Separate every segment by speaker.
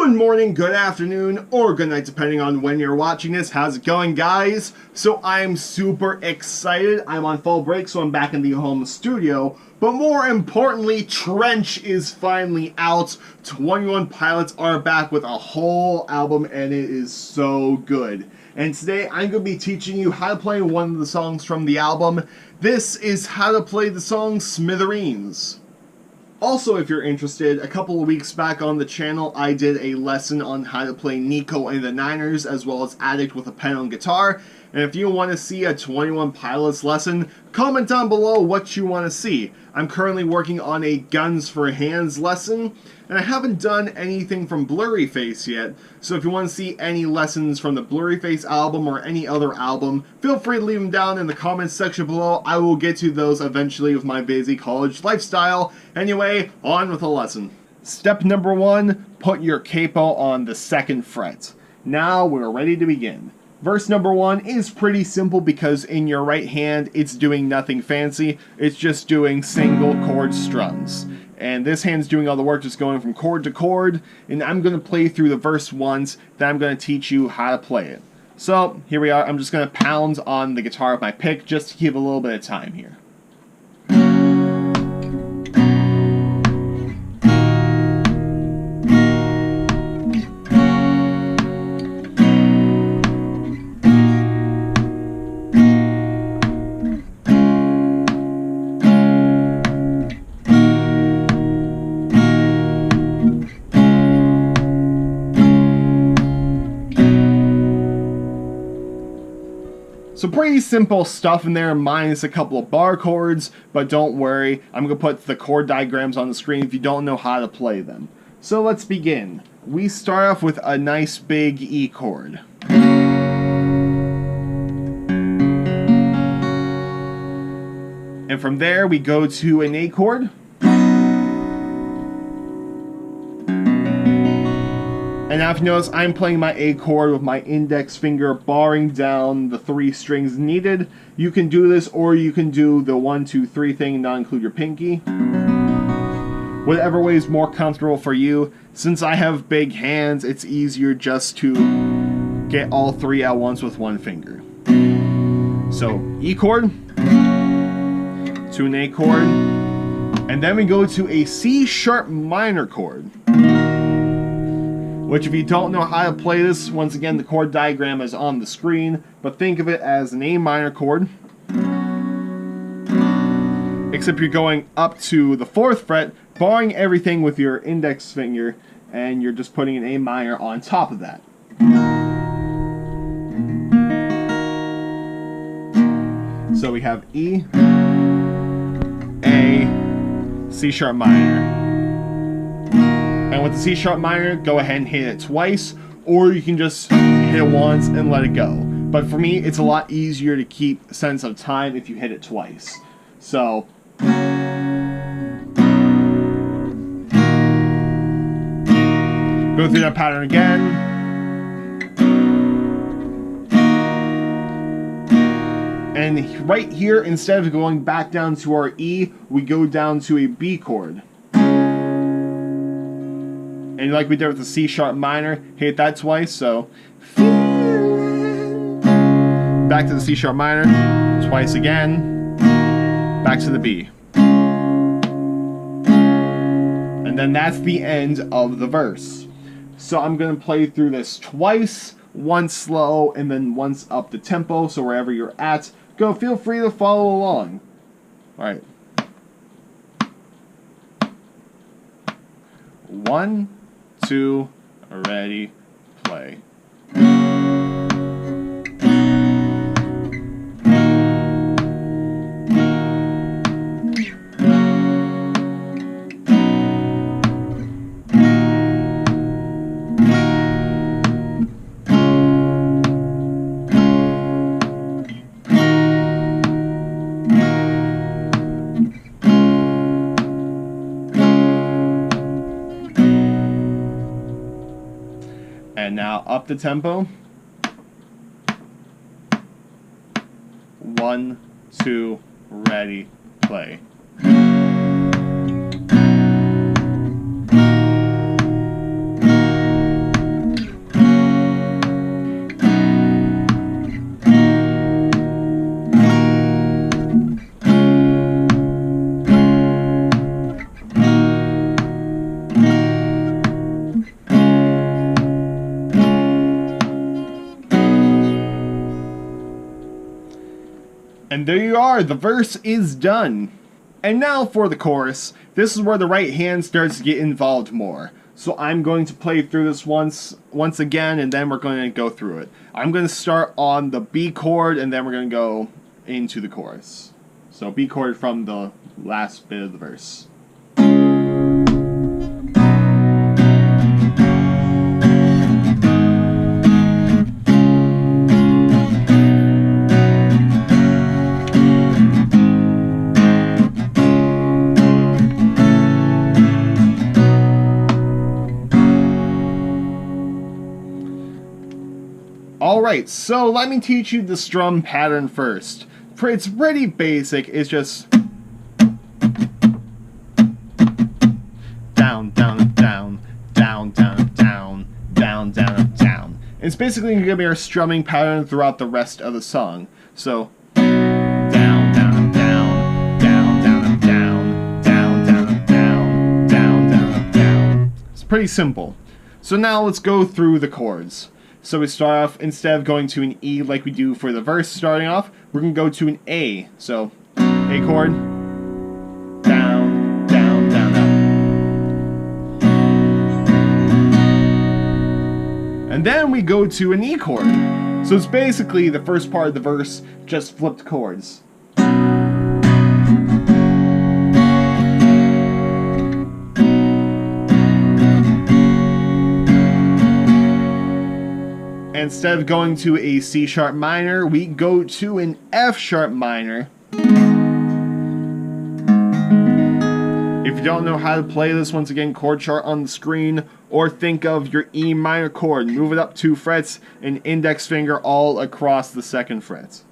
Speaker 1: Good morning, good afternoon, or good night depending on when you're watching this. How's it going, guys? So I'm super excited. I'm on fall break, so I'm back in the home studio. But more importantly, Trench is finally out. 21 Pilots are back with a whole album, and it is so good. And today I'm going to be teaching you how to play one of the songs from the album. This is how to play the song Smithereens. Also, if you're interested, a couple of weeks back on the channel, I did a lesson on how to play Nico and the Niners, as well as Addict with a pen and guitar. And if you want to see a 21 Pilots lesson, comment down below what you want to see. I'm currently working on a Guns for Hands lesson, and I haven't done anything from Blurryface yet, so if you want to see any lessons from the Blurryface album or any other album, feel free to leave them down in the comments section below. I will get to those eventually with my busy college lifestyle. Anyway, on with the lesson. Step number 1, put your capo on the 2nd fret. Now we're ready to begin. Verse number 1 is pretty simple because in your right hand it's doing nothing fancy, it's just doing single chord strums. And this hand's doing all the work, just going from chord to chord, and I'm going to play through the verse once, then I'm going to teach you how to play it. So here we are, I'm just going to pound on the guitar with my pick just to keep a little bit of time here. So pretty simple stuff in there, minus a couple of bar chords, but don't worry, I'm going to put the chord diagrams on the screen if you don't know how to play them. So let's begin. We start off with a nice big E chord. And from there we go to an A chord. And now if you notice, I'm playing my A chord with my index finger barring down the 3 strings needed. You can do this, or you can do the 1, 2, 3 thing and not include your pinky. Whatever way is more comfortable for you. Since I have big hands, it's easier just to get all 3 at once with 1 finger. So, E chord, to an A chord, and then we go to a C sharp minor chord. Which, if you don't know how to play this, once again the chord diagram is on the screen, but think of it as an A minor chord, except you're going up to the 4th fret, barring everything with your index finger, and you're just putting an A minor on top of that. So we have E, A, C sharp minor. And with the C sharp minor, go ahead and hit it twice, or you can just hit it once and let it go. But for me, it's a lot easier to keep sense of time if you hit it twice. So go through that pattern again. And right here, instead of going back down to our E, we go down to a B chord. And like we did with the C sharp minor, hit that twice, so back to the C sharp minor, twice again, back to the B. And then that's the end of the verse. So I'm going to play through this twice, once slow, and then once up the tempo, so wherever you're at, feel free to follow along. Alright. 1, 2, ready, play. And now up the tempo. 1, 2, ready, play. And there you are, the verse is done. And now for the chorus. This is where the right hand starts to get involved more. So I'm going to play through this once again, and then we're going to go through it. I'm going to start on the B chord, and then we're going to go into the chorus. So B chord from the last bit of the verse. Alright, so let me teach you the strum pattern first. It's pretty basic, it's just down, down, down, down, down, down, down, down, down. It's basically going to be our strumming pattern throughout the rest of the song. So down, down, down, down, down, down, down, down, down, down, down, down. It's pretty simple. So now let's go through the chords. So we start off, instead of going to an E like we do for the verse starting off, we're going to go to an A. So, A chord, down, down, down, down. And then we go to an E chord. So it's basically the first part of the verse, just flipped chords. Instead of going to a C sharp minor, we go to an F sharp minor. If you don't know how to play this, once again, chord chart on the screen, or think of your E minor chord, move it up 2 frets and index finger all across the 2nd fret.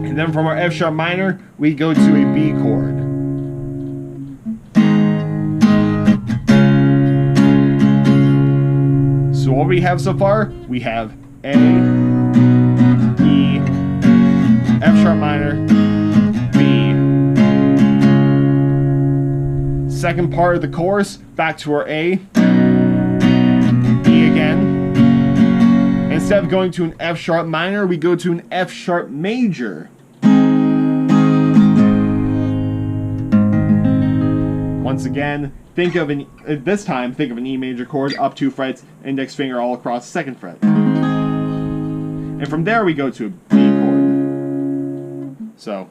Speaker 1: And then from our F sharp minor, we go to a B chord. So what we have so far, we have A, E, F sharp minor, B. Second part of the chorus, back to our A, E again. Instead of going to an F sharp minor, we go to an F sharp major. Once again, think of this time, think of an E major chord, up 2 frets, index finger all across the 2nd fret. And from there we go to a B chord. So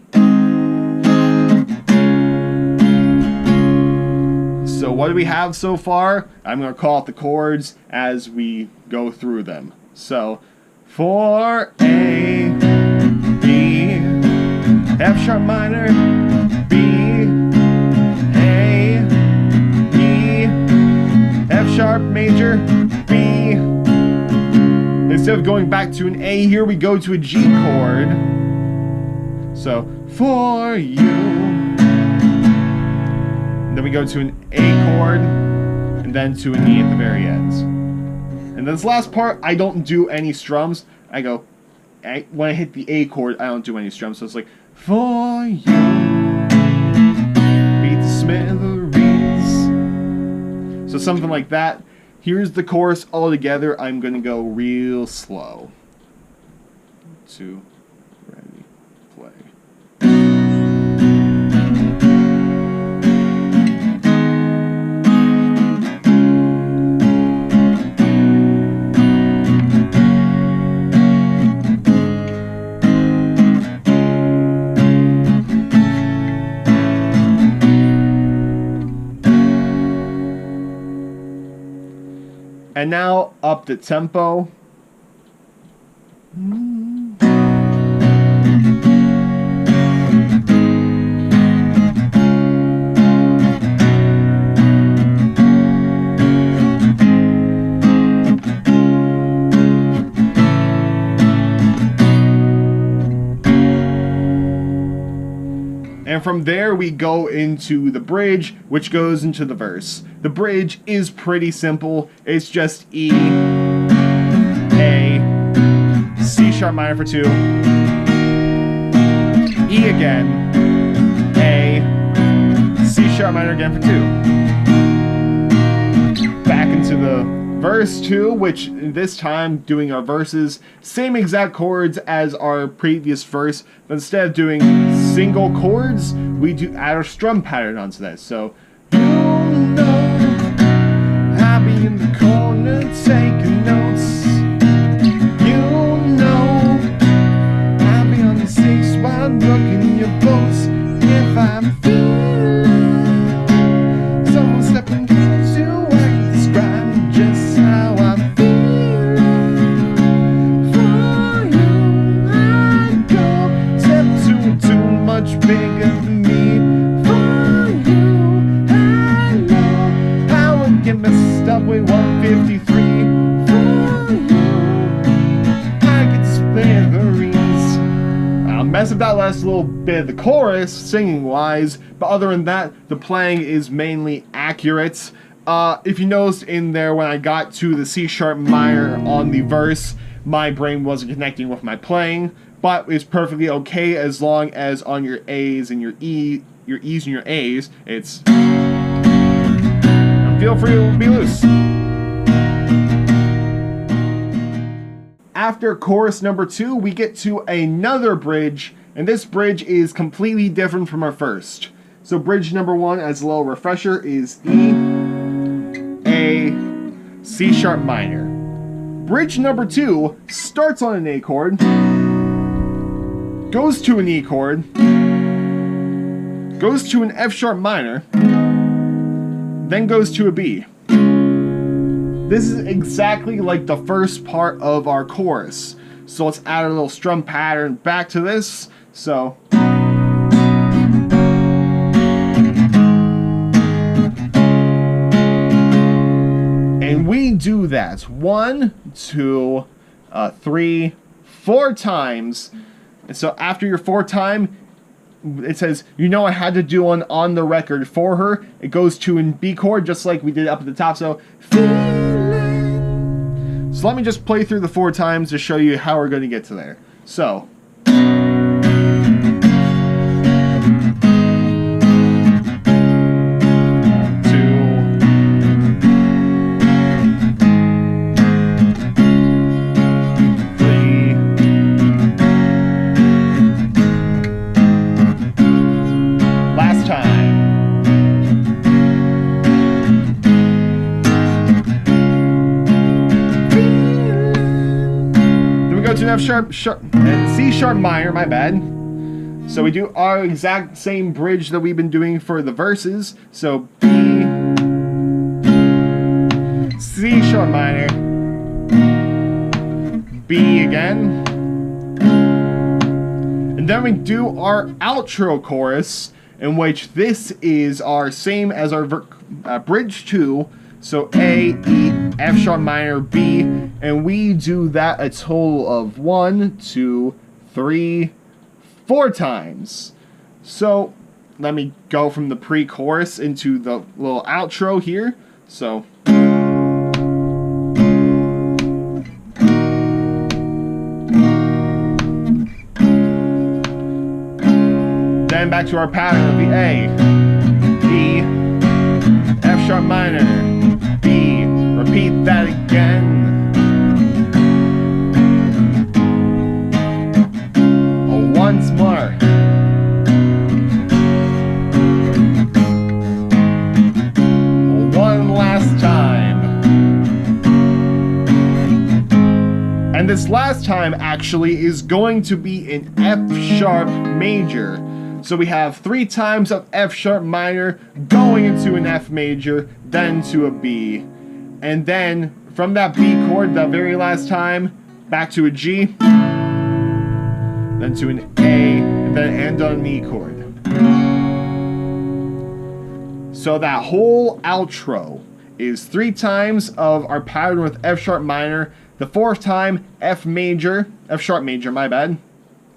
Speaker 1: what do we have so far? I'm going to call out the chords as we go through them. So for A, B, F sharp minor, B, F sharp major, B. Instead of going back to an A here, we go to a G chord. So, for you. And then we go to an A chord, and then to an E at the very end. And this last part, I don't do any strums. I go, when I hit the A chord, I don't do any strums. So it's like, for you, beat the Smithereens. So something like that. Here's the chorus all together. I'm going to go real slow. 2, ready, play. And now up the tempo. And from there we go into the bridge, which goes into the verse. The bridge is pretty simple. It's just E, A, C sharp minor for 2, E again, A, C sharp minor again for 2. Back into the verse 2, which this time doing our verses, same exact chords as our previous verse, but instead of doing single chords, we do add our strum pattern onto that. So, you know, I'll be in the corner taking notes. You know, I'll be on the 6 while looking your boats. If I'm feeling someone stepping into, I can describe just how I'm feeling. For you, I go step too much bigger than me. For you, I know I would get messed up with 153. For you, I get Smithereens. I'll mess up that last little bit of the chorus, singing-wise, but other than that, the playing is mainly accurate. If you noticed in there, when I got to the C sharp minor on the verse, my brain wasn't connecting with my playing, but it's perfectly okay as long as on your A's and your E's and your A's, it's... feel free to be loose. After chorus number 2, we get to another bridge, and this bridge is completely different from our first. So bridge number 1, as a little refresher, is E, A, C sharp minor. Bridge number 2 starts on an A chord, goes to an E chord, goes to an F sharp minor, then goes to a B. This is exactly like the first part of our chorus. So let's add a little strum pattern back to this. So and we do that 1, 2, 3, 4 times. And so after your 4th time, it says, you know, I had to do one on the record for her. It goes to an B chord, just like we did up at the top. So let me just play through the 4 times to show you how we're going to get to there. So. To an F sharp, and C sharp minor, my bad. So we do our exact same bridge that we've been doing for the verses. So B, C sharp minor, B again. And then we do our outro chorus, in which this is our same as our bridge 2. So A, E, F sharp minor, B, and we do that a total of 1, 2, 3, 4 times. So let me go from the pre-chorus into the little outro here. So then back to our pattern of the A, E, F sharp minor, B, repeat that again. Once more. One last time. And this last time actually is going to be an F sharp major. So we have 3 times of F sharp minor going into an F major, then to a B. And then from that B chord, the very last time, back to a G, then to an A, and then end on an E chord. So that whole outro is 3 times of our pattern with F sharp minor, the 4th time F sharp major, my bad,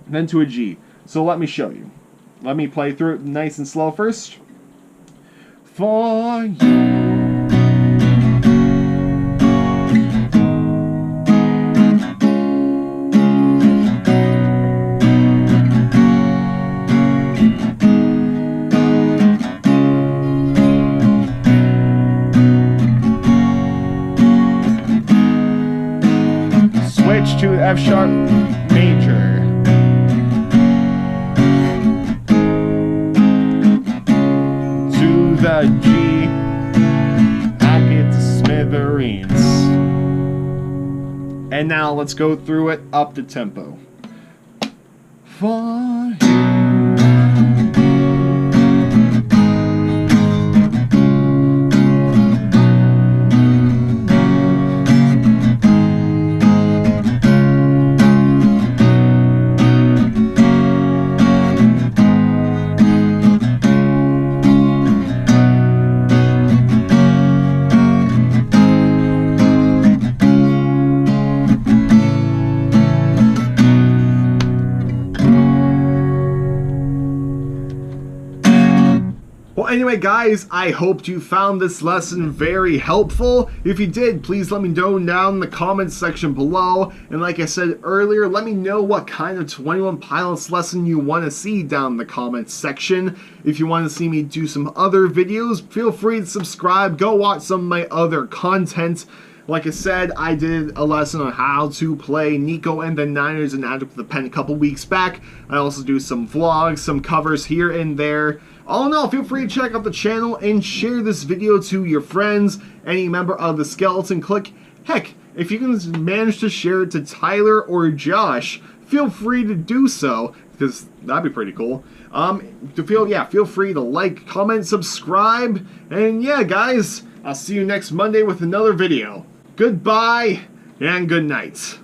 Speaker 1: then to a G. So let me show you. Let me play through it nice and slow first. For you. to F sharp major. To the G, I get to Smithereens. And now let's go through it up the tempo. For Well, anyway, guys, I hope you found this lesson very helpful. If you did, please let me know down in the comments section below. And like I said earlier, let me know what kind of 21 Pilots lesson you want to see down in the comments section. If you want to see me do some other videos, feel free to subscribe. Go watch some of my other content. Like I said, I did a lesson on how to play Nico and the Niners and Add with the Pen a couple weeks back. I also do some vlogs, some covers here and there. All in all, feel free to check out the channel and share this video to your friends, any member of the Skeleton Clique. Heck, if you can manage to share it to Tyler or Josh, feel free to do so, because that'd be pretty cool. Feel free to like, comment, subscribe, and yeah, guys, I'll see you next Monday with another video. Goodbye, and good night.